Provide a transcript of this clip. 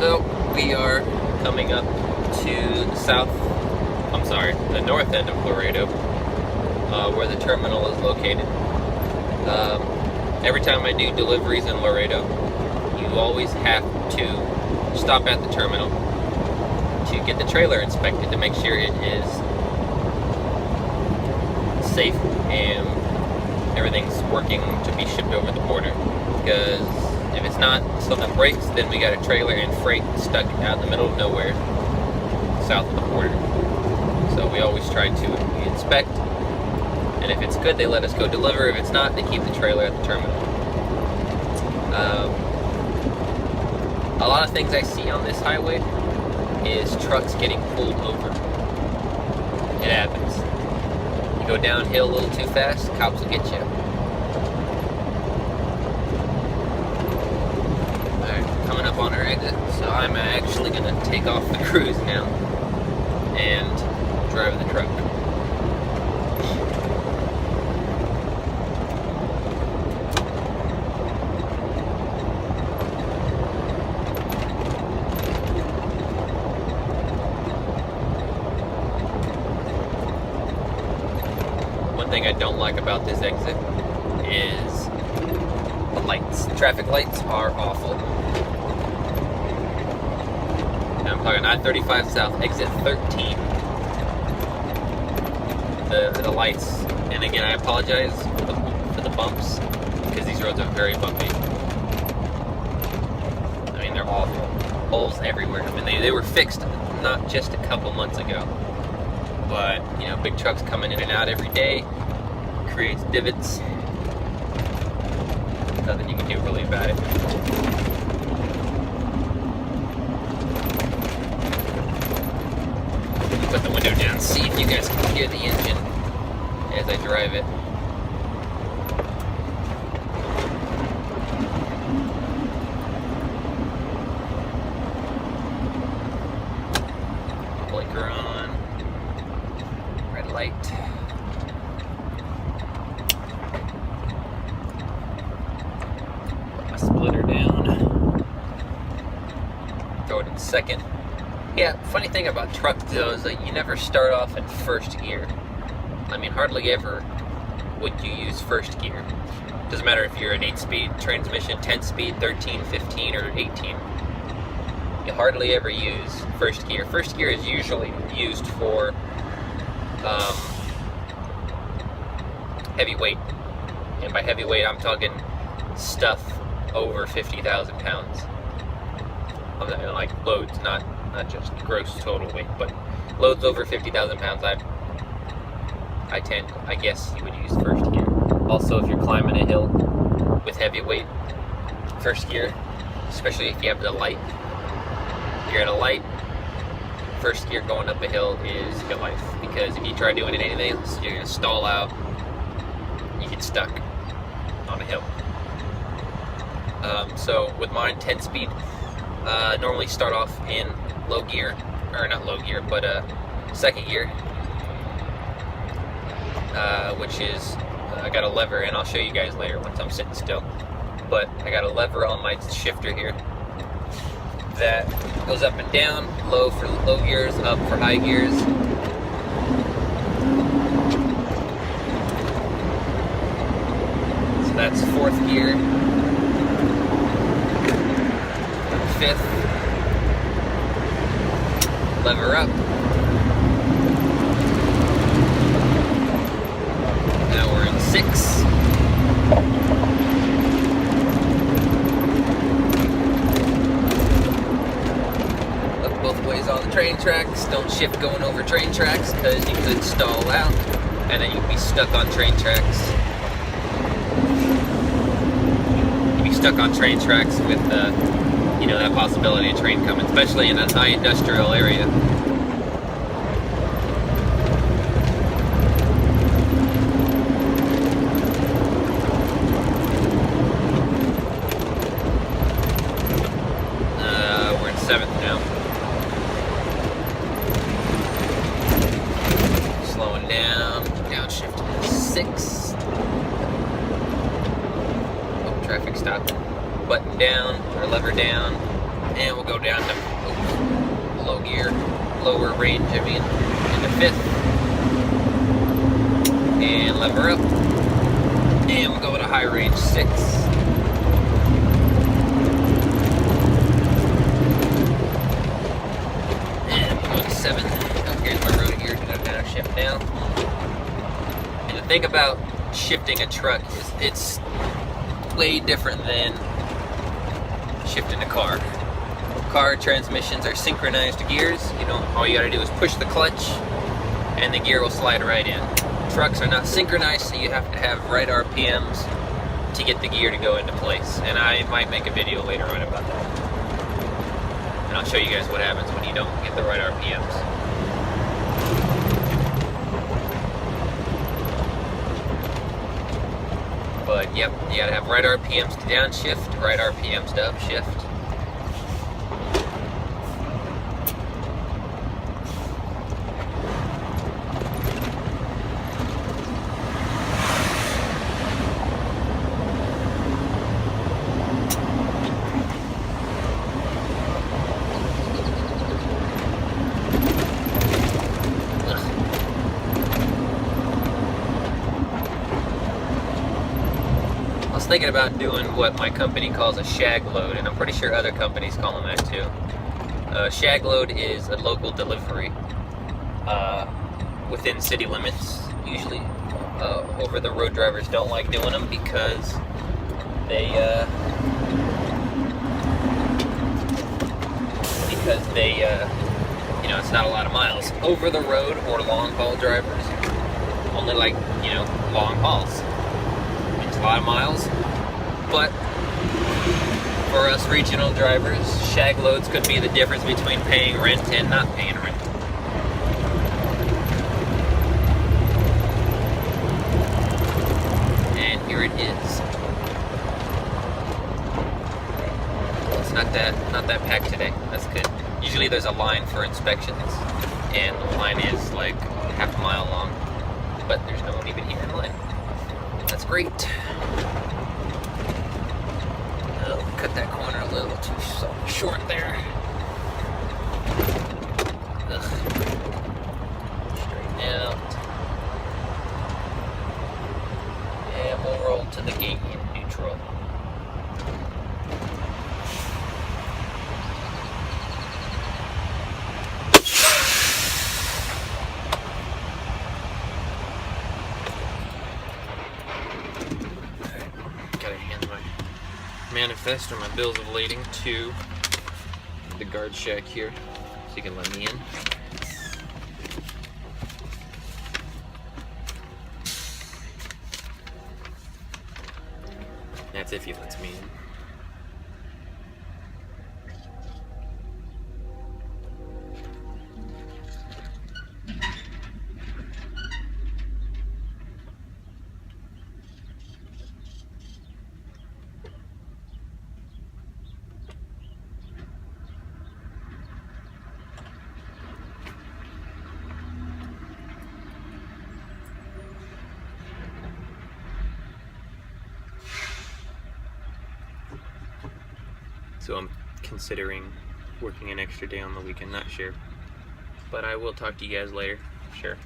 So we are coming up to the north end of Laredo, where the terminal is located. Every time I do deliveries in Laredo, you always have to stop at the terminal to get the trailer inspected to make sure it is safe and everything's working to be shipped over the border. Because if it's not, something breaks, then we got a trailer and freight stuck out in the middle of nowhere, south of the border. So we always try to inspect, and if it's good, they let us go deliver. If it's not, they keep the trailer at the terminal. A lot of things I see on this highway is trucks getting pulled over. It happens. You go downhill a little too fast, cops will get you. Alright, coming up on our exit, so I'm actually going to take off the cruise now and drive the truck. One thing I don't like about this exit is the lights. Traffic lights are awful. And I'm talking I-35 South, exit 13. The lights, and again, I apologize for the bumps, because these roads are very bumpy. I mean, they're awful. Holes everywhere. I mean, they were fixed not just a couple months ago. But, you know, big trucks coming in and out every day creates divots. Nothing you can do really about it. Put the window down, see if you guys can hear the engine as I drive it. Blinker on. Red light. Put my splitter down. Throw it in second. Yeah, funny thing about trucks though is that you never start off in first gear. I mean, hardly ever would you use first gear. Doesn't matter if you're an 8-speed transmission, 10-speed, 13, 15, or 18. You hardly ever use first gear. First gear is usually used for heavy weight. And by heavy weight, I'm talking stuff over 50,000 pounds. I'm not, like loads, not just gross total weight, but loads over 50,000 pounds, I guess you would use first gear. Also, if you're climbing a hill with heavy weight, first gear, especially if you have the light, if you're in a light, first gear going up a hill is your life, because if you try doing anything else, you're going to stall out, you get stuck on a hill. So with mine, 10 speed, normally start off in low gear, or not low gear, but second gear, which is, I got a lever, and I'll show you guys later once I'm sitting still, but I got a lever on my shifter here that goes up and down, low for low gears, up for high gears. So that's fourth gear, fifth, lever up. Now we're in 6. Look both ways on the train tracks. Don't shift going over train tracks, because you could stall out and then you'd be stuck on train tracks. You'd be stuck on train tracks with you know, that possibility of train coming, especially in a high industrial area. We're in 7th now. Slowing down, downshift to 6. Oh, traffic stop. Button down, or lever down. And we'll go down to lower range, into 5th. And lever up. And we'll go to high range 6th. And we'll go to 7th. Oh, here's my road gear to go downshift now. And the thing about shifting a truck is it's way different than shifting a car. Car transmissions are synchronized gears. All you gotta do is push the clutch and the gear will slide right in. Trucks are not synchronized, so you have to have right RPMs to get the gear to go into place. And I might make a video later on about that. And I'll show you guys what happens when you don't get the right RPMs. But yep, you gotta have right RPMs to downshift, right RPMs to upshift. I was thinking about doing what my company calls a shag load, and I'm pretty sure other companies call them that too. Shag load is a local delivery within city limits. Usually, over the road drivers don't like doing them because they it's not a lot of miles. Over the road or long haul drivers only like long hauls. It's a lot of miles, but for us regional drivers, shag loads could be the difference between paying rent and not paying rent. And here it is. Well, it's not that packed today. That's good. Usually there's a line for inspections, and the line is like half a mile long, but there's no one even here in line. That's great. Cut that corner a little too short there. Straighten out. And we'll roll to the gate in neutral. Gotta hand my manifest or my bills of lading to the guard shack here so you can let me in. That's if he lets me in. So I'm considering working an extra day on the weekend, not sure. But I will talk to you guys later, sure.